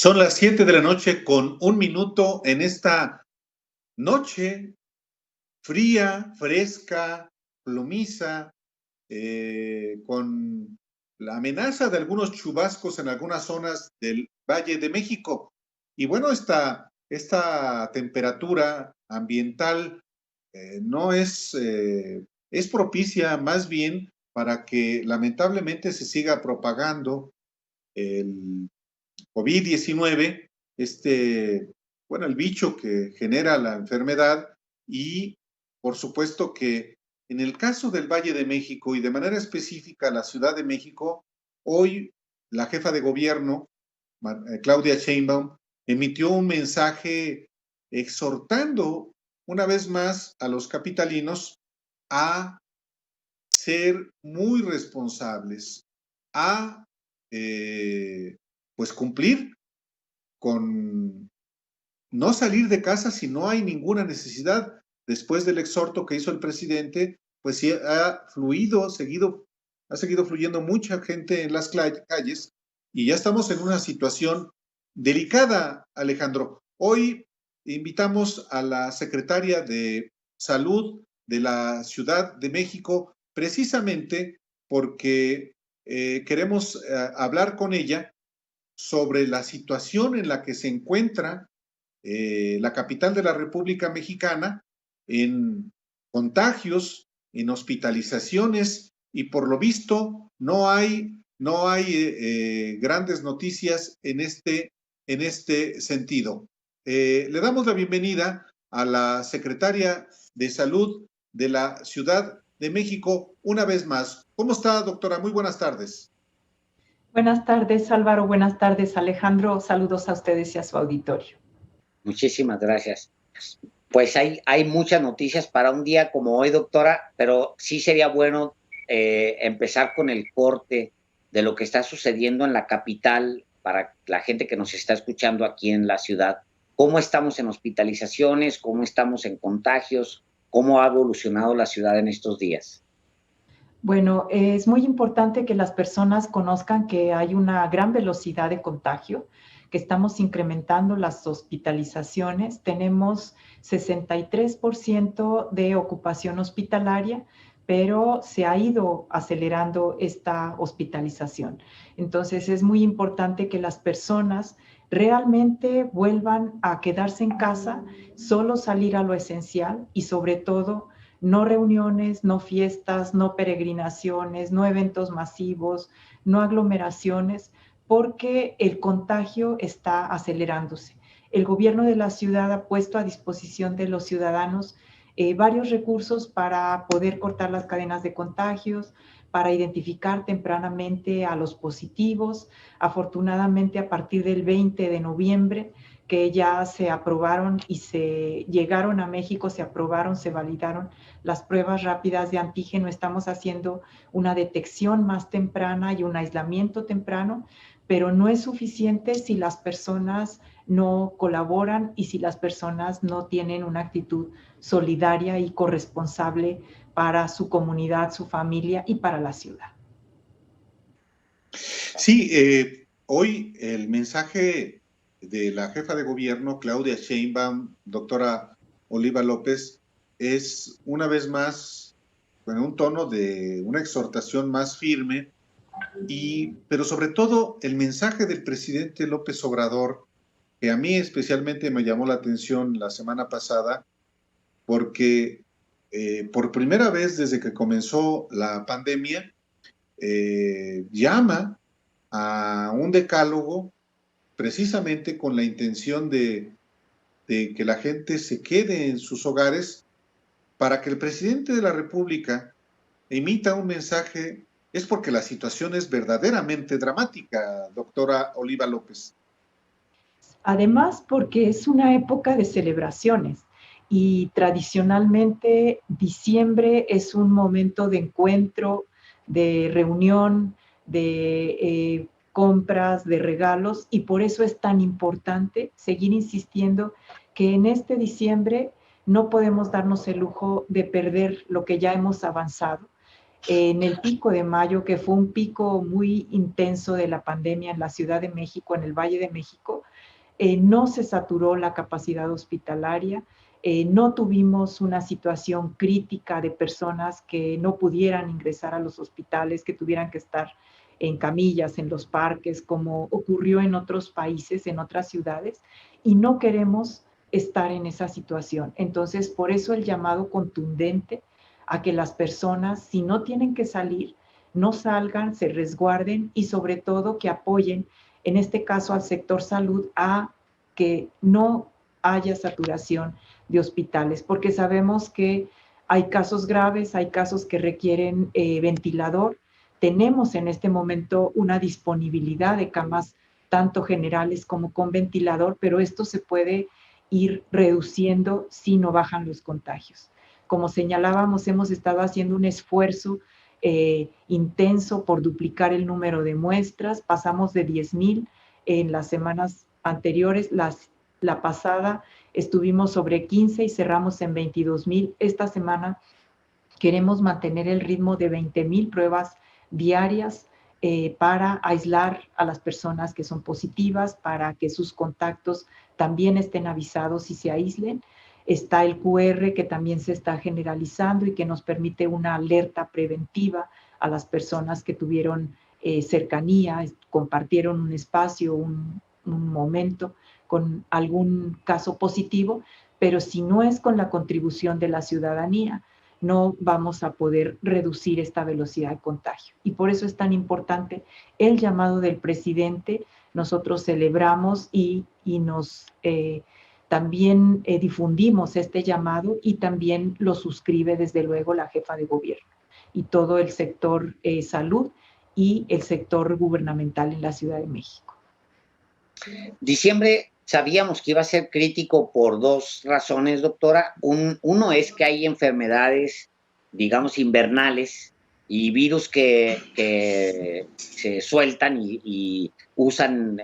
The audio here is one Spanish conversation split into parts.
Son las 7 de la noche con 1 minuto en esta noche fría, fresca, plomiza, con la amenaza de algunos chubascos en algunas zonas del Valle de México. Y bueno, esta temperatura ambiental no es propicia más bien para que lamentablemente se siga propagando el COVID-19, el bicho que genera la enfermedad. Y por supuesto que en el caso del Valle de México y de manera específica la Ciudad de México, hoy la jefa de gobierno, Claudia Sheinbaum, emitió un mensaje exhortando una vez más a los capitalinos a ser muy responsables, a pues cumplir con no salir de casa si no hay ninguna necesidad. Después del exhorto que hizo el presidente, pues sí ha seguido fluyendo mucha gente en las calles y ya estamos en una situación delicada, Alejandro. Hoy invitamos a la secretaria de Salud de la Ciudad de México precisamente porque queremos hablar con ella sobre la situación en la que se encuentra la capital de la República Mexicana en contagios, en hospitalizaciones, y por lo visto no hay grandes noticias en este sentido. Le damos la bienvenida a la secretaria de Salud de la Ciudad de México una vez más. ¿Cómo está, doctora? Muy buenas tardes. Buenas tardes, Álvaro. Buenas tardes, Alejandro. Saludos a ustedes y a su auditorio. Muchísimas gracias. Pues hay muchas noticias para un día como hoy, doctora, pero sí sería bueno empezar con el corte de lo que está sucediendo en la capital para la gente que nos está escuchando aquí en la ciudad. ¿Cómo estamos en hospitalizaciones? ¿Cómo estamos en contagios? ¿Cómo ha evolucionado la ciudad en estos días? Bueno, es muy importante que las personas conozcan que hay una gran velocidad de contagio, que estamos incrementando las hospitalizaciones. Tenemos 63% de ocupación hospitalaria, pero se ha ido acelerando esta hospitalización. Entonces, es muy importante que las personas realmente vuelvan a quedarse en casa, solo salir a lo esencial y sobre todo no reuniones, no fiestas, no peregrinaciones, no eventos masivos, no aglomeraciones, porque el contagio está acelerándose. El gobierno de la ciudad ha puesto a disposición de los ciudadanos varios recursos para poder cortar las cadenas de contagios, para identificar tempranamente a los positivos. Afortunadamente, a partir del 20 de noviembre, que ya se aprobaron y se llegaron a México, se aprobaron, se validaron las pruebas rápidas de antígeno. Estamos haciendo una detección más temprana y un aislamiento temprano, pero no es suficiente si las personas no colaboran y si las personas no tienen una actitud solidaria y corresponsable para su comunidad, su familia y para la ciudad. Sí, hoy el mensaje de la jefa de gobierno, Claudia Sheinbaum, doctora Oliva López, es una vez más con un tono de una exhortación más firme, pero sobre todo el mensaje del presidente López Obrador, que a mí especialmente me llamó la atención la semana pasada, porque por primera vez desde que comenzó la pandemia, llama a un decálogo precisamente con la intención de que la gente se quede en sus hogares para que el presidente de la República emita un mensaje. Es porque la situación es verdaderamente dramática, doctora Oliva López. Además, porque es una época de celebraciones y tradicionalmente diciembre es un momento de encuentro, de reunión, de compras, de regalos, y por eso es tan importante seguir insistiendo que en este diciembre no podemos darnos el lujo de perder lo que ya hemos avanzado. En el pico de mayo, que fue un pico muy intenso de la pandemia en la Ciudad de México, en el Valle de México, no se saturó la capacidad hospitalaria, no tuvimos una situación crítica de personas que no pudieran ingresar a los hospitales, que tuvieran que estar en camillas, en los parques, como ocurrió en otros países, en otras ciudades, y no queremos estar en esa situación. Entonces, por eso el llamado contundente a que las personas, si no tienen que salir, no salgan, se resguarden y sobre todo que apoyen, en este caso al sector salud, a que no haya saturación de hospitales, porque sabemos que hay casos graves, hay casos que requieren ventilador. Tenemos en este momento una disponibilidad de camas tanto generales como con ventilador, pero esto se puede ir reduciendo si no bajan los contagios. Como señalábamos, hemos estado haciendo un esfuerzo intenso por duplicar el número de muestras. Pasamos de 10,000 en las semanas anteriores. La pasada estuvimos sobre 15 y cerramos en 22,000. Esta semana queremos mantener el ritmo de 20,000 pruebas diarias para aislar a las personas que son positivas, para que sus contactos también estén avisados y se aíslen. Está el QR que también se está generalizando y que nos permite una alerta preventiva a las personas que tuvieron cercanía, compartieron un espacio, un momento con algún caso positivo, pero si no es con la contribución de la ciudadanía, no vamos a poder reducir esta velocidad de contagio. Y por eso es tan importante el llamado del presidente. Nosotros celebramos y nos también difundimos este llamado y también lo suscribe desde luego la jefa de gobierno y todo el sector salud y el sector gubernamental en la Ciudad de México. Diciembre sabíamos que iba a ser crítico por dos razones, doctora. Uno es que hay enfermedades, digamos, invernales y virus que se sueltan y usan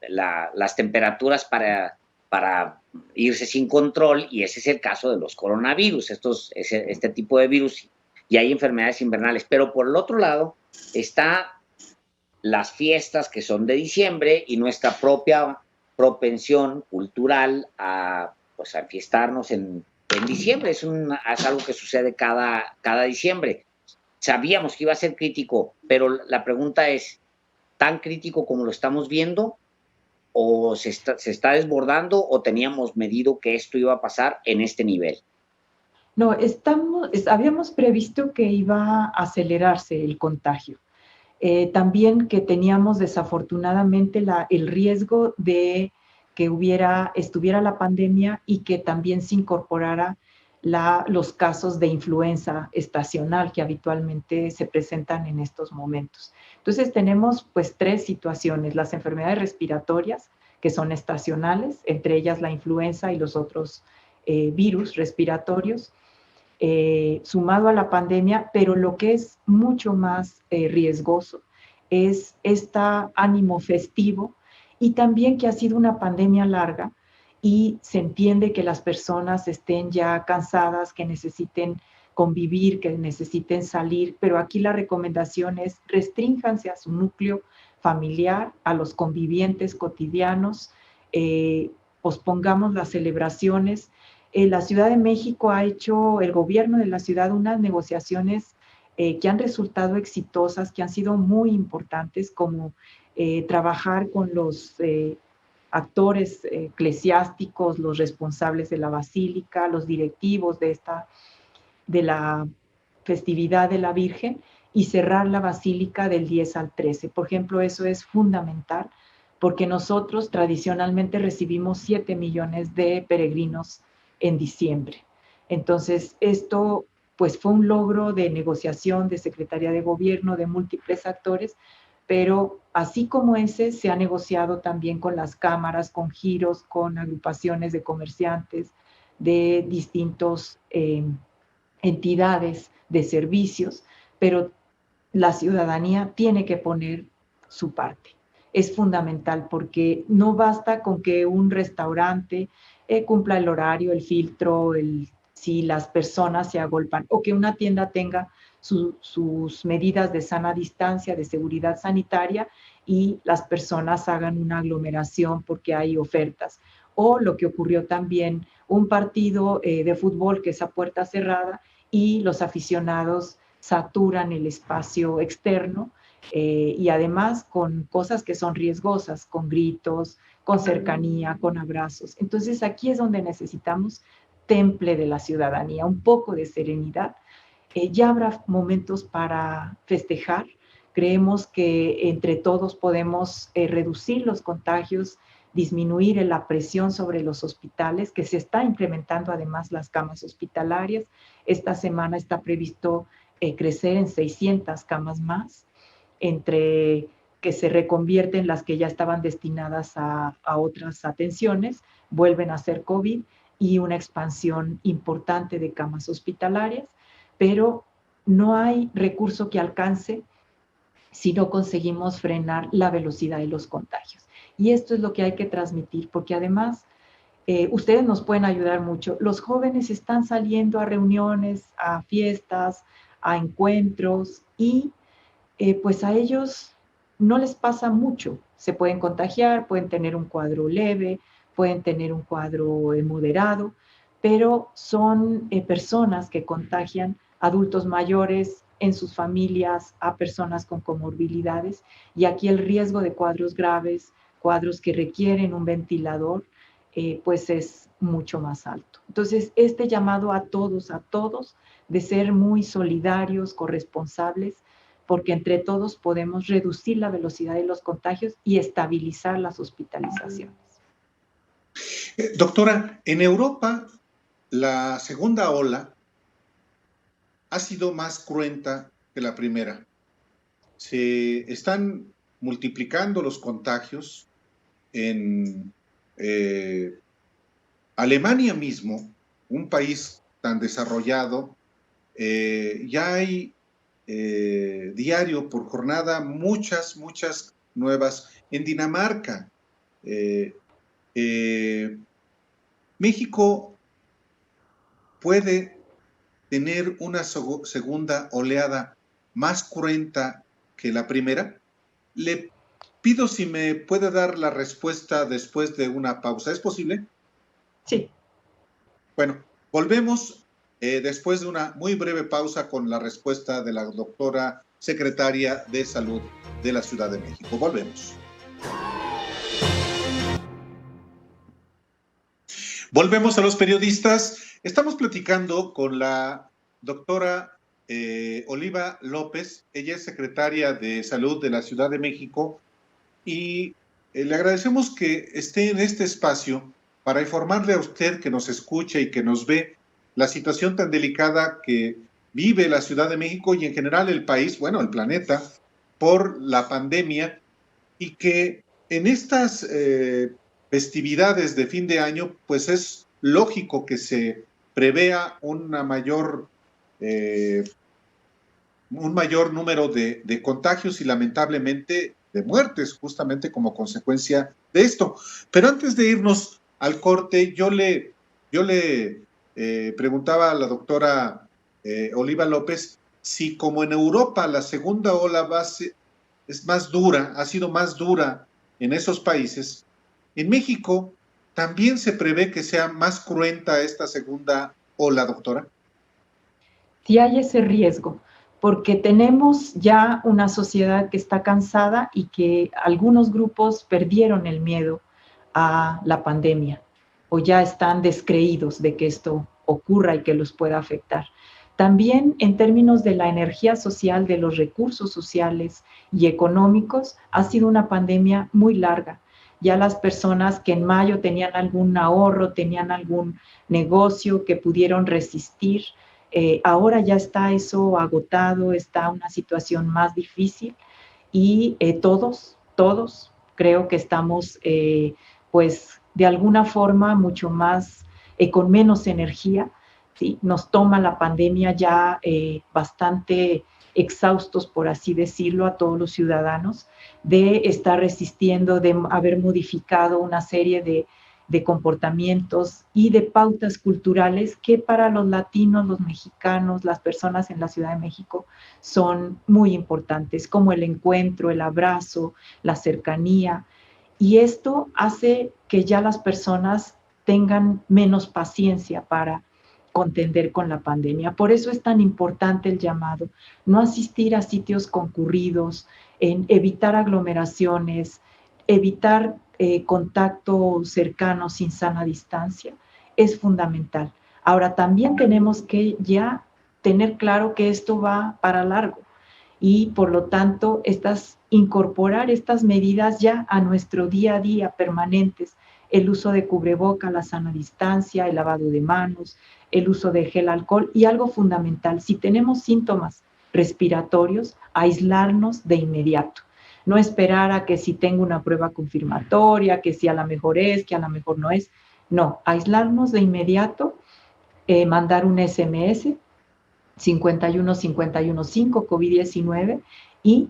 las temperaturas para irse sin control, y ese es el caso de los coronavirus, este tipo de virus, y hay enfermedades invernales. Pero por el otro lado está las fiestas que son de diciembre y nuestra propia propensión cultural a enfiestarnos en diciembre. Es algo que sucede cada diciembre. Sabíamos que iba a ser crítico, pero la pregunta es, ¿tan crítico como lo estamos viendo? ¿O se está desbordando o teníamos medido que esto iba a pasar en este nivel? No, habíamos previsto que iba a acelerarse el contagio. También que teníamos desafortunadamente el riesgo de que estuviera la pandemia y que también se incorporara los casos de influenza estacional que habitualmente se presentan en estos momentos. Entonces tenemos pues tres situaciones: las enfermedades respiratorias, que son estacionales, entre ellas la influenza y los otros virus respiratorios, sumado a la pandemia, pero lo que es mucho más riesgoso es este ánimo festivo, y también que ha sido una pandemia larga y se entiende que las personas estén ya cansadas, que necesiten convivir, que necesiten salir, pero aquí la recomendación es restrínjanse a su núcleo familiar, a los convivientes cotidianos, pospongamos las celebraciones. La Ciudad de México ha hecho, el gobierno de la ciudad, unas negociaciones que han resultado exitosas, que han sido muy importantes, como trabajar con los actores eclesiásticos, los responsables de la basílica, los directivos de la festividad de la Virgen, y cerrar la basílica del 10 al 13. Por ejemplo, eso es fundamental, porque nosotros tradicionalmente recibimos 7 millones de peregrinos en diciembre. Entonces, esto pues fue un logro de negociación de Secretaría de Gobierno, de múltiples actores, pero así como ese, se ha negociado también con las cámaras, con giros, con agrupaciones de comerciantes, de distintos entidades de servicios, pero la ciudadanía tiene que poner su parte. Es fundamental, porque no basta con que un restaurante cumpla el horario, el filtro, si las personas se agolpan, o que una tienda tenga sus medidas de sana distancia, de seguridad sanitaria, y las personas hagan una aglomeración porque hay ofertas. O lo que ocurrió también, un partido de fútbol que es a puerta cerrada y los aficionados saturan el espacio externo y además con cosas que son riesgosas, con gritos, con cercanía, con abrazos. Entonces aquí es donde necesitamos temple de la ciudadanía, un poco de serenidad. Ya habrá momentos para festejar. Creemos que entre todos podemos reducir los contagios, disminuir la presión sobre los hospitales, que se está incrementando además las camas hospitalarias. Esta semana está previsto crecer en 600 camas más, entre que se reconvierten las que ya estaban destinadas a otras atenciones, vuelven a ser COVID y una expansión importante de camas hospitalarias, pero no hay recurso que alcance si no conseguimos frenar la velocidad de los contagios. Y esto es lo que hay que transmitir, porque además ustedes nos pueden ayudar mucho. Los jóvenes están saliendo a reuniones, a fiestas, a encuentros y pues a ellos no les pasa mucho. Se pueden contagiar, pueden tener un cuadro leve, pueden tener un cuadro moderado, pero son personas que contagian a adultos mayores, en sus familias, a personas con comorbilidades, y aquí el riesgo de cuadros graves, cuadros que requieren un ventilador, pues es mucho más alto. Entonces, este llamado a todos, de ser muy solidarios, corresponsables, porque entre todos podemos reducir la velocidad de los contagios y estabilizar las hospitalizaciones. Doctora, en Europa la segunda ola ha sido más cruenta que la primera. Se están multiplicando los contagios. En Alemania mismo, un país tan desarrollado, ya hay diario por jornada muchas nuevas. En Dinamarca, México puede tener una segunda oleada más cruenta que la primera. Le pido si me puede dar la respuesta después de una pausa. ¿Es posible? Sí. Bueno, volvemos después de una muy breve pausa con la respuesta de la doctora secretaria de Salud de la Ciudad de México. Volvemos. Volvemos a los periodistas. Estamos platicando con la doctora Oliva López. Ella es secretaria de Salud de la Ciudad de México y le agradecemos que esté en este espacio para informarle a usted que nos escucha y que nos ve la situación tan delicada que vive la Ciudad de México y en general el país, bueno, el planeta, por la pandemia, y que en estas festividades de fin de año, pues es lógico que se prevea un mayor número de contagios y lamentablemente de muertes, justamente como consecuencia de esto. Pero antes de irnos al corte, yo le preguntaba a la doctora Oliva López si, como en Europa la segunda ola es más dura, ha sido más dura en esos países, en México también se prevé que sea más cruenta esta segunda ola, doctora. Sí hay ese riesgo, porque tenemos ya una sociedad que está cansada y que algunos grupos perdieron el miedo a la pandemia o ya están descreídos de que esto ocurra y que los pueda afectar. También en términos de la energía social, de los recursos sociales y económicos, ha sido una pandemia muy larga. Ya las personas que en mayo tenían algún ahorro, tenían algún negocio que pudieron resistir, ahora ya está eso agotado, está una situación más difícil y todos creo que estamos pues de alguna forma mucho más, con menos energía, ¿sí? Nos toma la pandemia ya bastante exhaustos, por así decirlo, a todos los ciudadanos, de estar resistiendo, de haber modificado una serie de de comportamientos y de pautas culturales que para los latinos, los mexicanos, las personas en la Ciudad de México son muy importantes, como el encuentro, el abrazo, la cercanía. Y esto hace que ya las personas tengan menos paciencia para contender con la pandemia. Por eso es tan importante el llamado, no asistir a sitios concurridos, en evitar aglomeraciones, evitar contacto cercano sin sana distancia, es fundamental. Ahora, también tenemos que ya tener claro que esto va para largo y por lo tanto incorporar estas medidas ya a nuestro día a día permanentes, el uso de cubreboca, la sana distancia, el lavado de manos, el uso de gel alcohol y algo fundamental, si tenemos síntomas respiratorios, aislarnos de inmediato. No esperar a que si tengo una prueba confirmatoria, que si a lo mejor es, que a lo mejor no es. No, aislarnos de inmediato, mandar un SMS 51515 COVID-19 y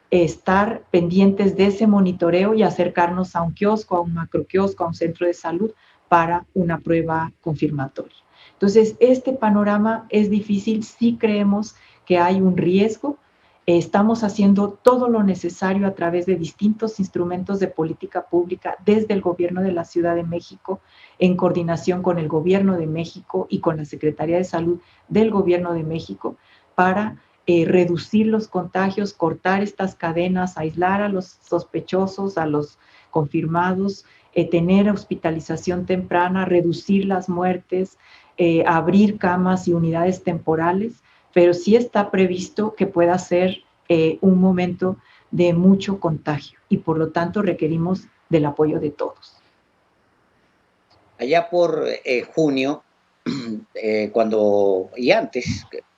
estar pendientes de ese monitoreo y acercarnos a un kiosco, a un macroquiosco, a un centro de salud para una prueba confirmatoria. Entonces, este panorama es difícil, sí creemos que hay un riesgo. Estamos haciendo todo lo necesario a través de distintos instrumentos de política pública desde el gobierno de la Ciudad de México, en coordinación con el gobierno de México y con la Secretaría de Salud del gobierno de México, para reducir los contagios, cortar estas cadenas, aislar a los sospechosos, a los confirmados, tener hospitalización temprana, reducir las muertes, abrir camas y unidades temporales, pero sí está previsto que pueda ser un momento de mucho contagio y por lo tanto requerimos del apoyo de todos. Allá por junio, cuando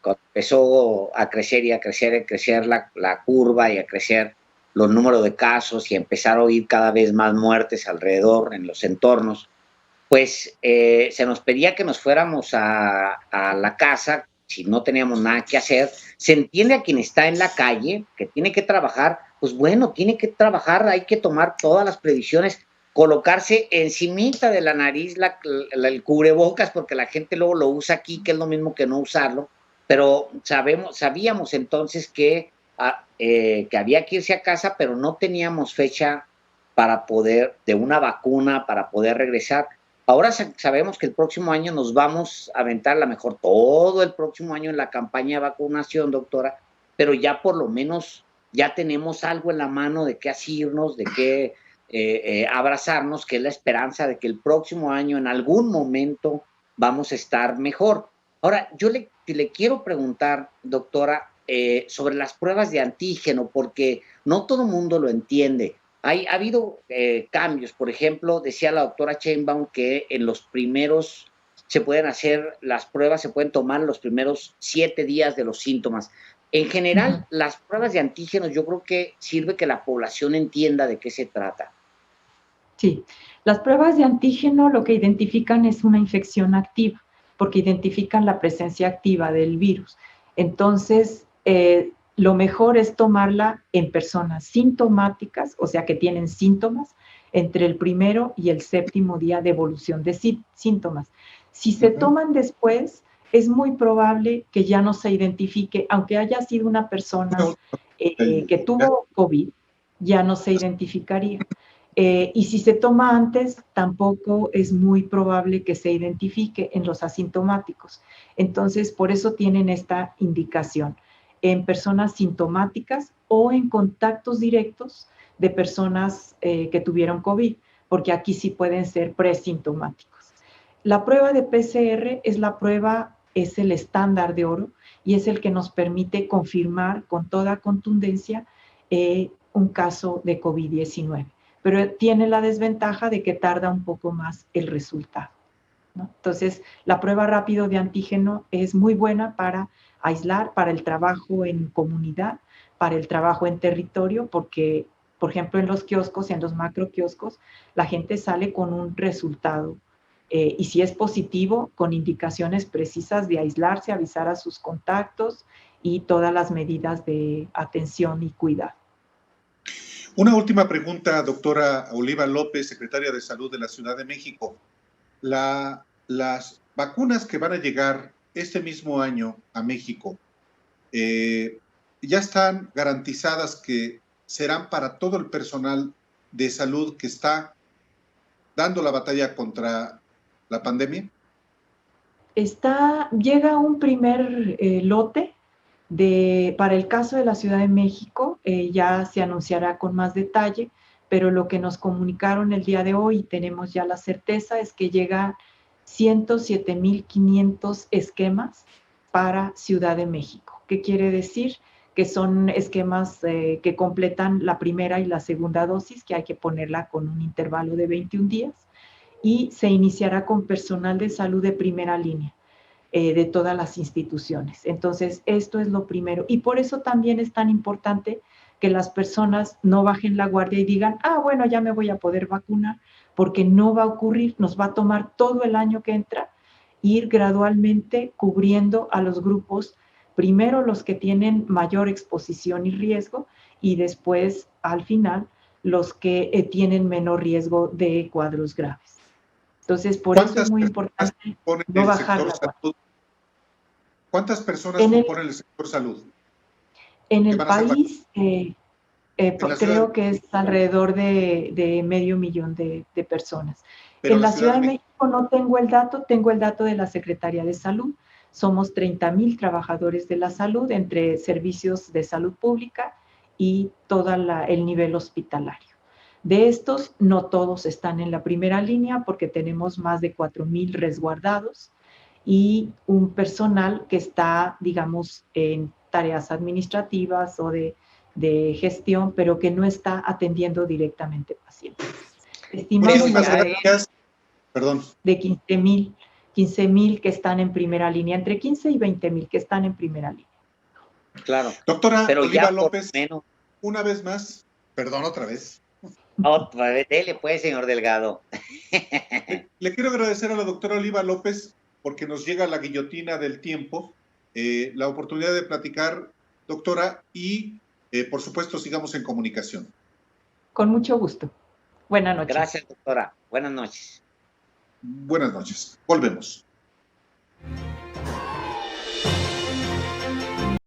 empezó a crecer y a crecer la curva y a crecer los números de casos y empezar a oír cada vez más muertes alrededor en los entornos, pues se nos pedía que nos fuéramos a la casa si no teníamos nada que hacer. Se entiende a quien está en la calle, que tiene que trabajar, pues bueno, tiene que trabajar, hay que tomar todas las previsiones, colocarse encimita de la nariz el cubrebocas, porque la gente luego lo usa aquí, que es lo mismo que no usarlo, pero sabíamos entonces que había que irse a casa, pero no teníamos fecha de una vacuna para poder regresar. Ahora sabemos que el próximo año nos vamos a aventar a lo mejor todo el próximo año en la campaña de vacunación, doctora, pero ya por lo menos ya tenemos algo en la mano de qué asirnos, de qué abrazarnos, que es la esperanza de que el próximo año en algún momento vamos a estar mejor. Ahora, yo le quiero preguntar, doctora, sobre las pruebas de antígeno, porque no todo el mundo lo entiende. Ha habido cambios, por ejemplo, decía la doctora Sheinbaum que en los primeros se pueden hacer las pruebas, se pueden tomar los primeros 7 días de los síntomas. En general, las pruebas de antígenos yo creo que sirve que la población entienda de qué se trata. Sí, las pruebas de antígeno lo que identifican es una infección activa, porque identifican la presencia activa del virus. Entonces, lo mejor es tomarla en personas sintomáticas, o sea, que tienen síntomas, entre el 1º y el 7º día de evolución de síntomas. Si se toman después, es muy probable que ya no se identifique, aunque haya sido una persona que tuvo COVID, ya no se identificaría. Y si se toma antes, tampoco es muy probable que se identifique en los asintomáticos. Entonces, por eso tienen esta indicación en personas sintomáticas o en contactos directos de personas que tuvieron COVID, porque aquí sí pueden ser presintomáticos. La prueba de PCR es el estándar de oro y es el que nos permite confirmar con toda contundencia un caso de COVID-19. Pero tiene la desventaja de que tarda un poco más el resultado, ¿no? Entonces, la prueba rápido de antígeno es muy buena para aislar, para el trabajo en comunidad, para el trabajo en territorio, porque, por ejemplo, en los kioscos, en los macroquioscos, la gente sale con un resultado y si es positivo, con indicaciones precisas de aislarse, avisar a sus contactos y todas las medidas de atención y cuidado. Una última pregunta, doctora Oliva López, secretaria de Salud de la Ciudad de México. Las vacunas que van a llegar este mismo año a México, ya están garantizadas que serán para todo el personal de salud que está dando la batalla contra la pandemia. Llega un primer lote para el caso de la Ciudad de México, ya se anunciará con más detalle, pero lo que nos comunicaron el día de hoy, tenemos ya la certeza, es que llegan 107,500 esquemas para Ciudad de México. ¿Qué quiere decir? Que son esquemas que completan la primera y la segunda dosis, que hay que ponerla con un intervalo de 21 días, y se iniciará con personal de salud de primera línea de todas las instituciones. Entonces, esto es lo primero. Y por eso también es tan importante que las personas no bajen la guardia y digan, bueno, ya me voy a poder vacunar, porque no va a ocurrir, nos va a tomar todo el año que entra ir gradualmente cubriendo a los grupos, primero los que tienen mayor exposición y riesgo, y después, al final, los que tienen menor riesgo de cuadros graves. Entonces, por eso es muy importante no bajar la guardia. ¿Cuántas personas componen el sector salud? En el país, creo que es alrededor de 500,000 de personas. En la Ciudad de México no tengo el dato, tengo el dato de la Secretaría de Salud. Somos 30,000 trabajadores de la salud entre servicios de salud pública y todo el nivel hospitalario. De estos, no todos están en la primera línea porque tenemos más de 4,000 resguardados y un personal que está, digamos, en tareas administrativas o de gestión, pero que no está atendiendo directamente pacientes. Estimamos de 15,000 que están en primera línea, entre 15 y 20,000 que están en primera línea. Claro. Doctora Oliva López, una vez más, perdón, otra vez. Dele pues, señor Delgado. Le quiero agradecer a la doctora Oliva López porque nos llega la guillotina del tiempo, la oportunidad de platicar, doctora, y por supuesto sigamos en comunicación. Con mucho gusto. Buenas noches. Gracias, doctora. Buenas noches. Buenas noches. Volvemos.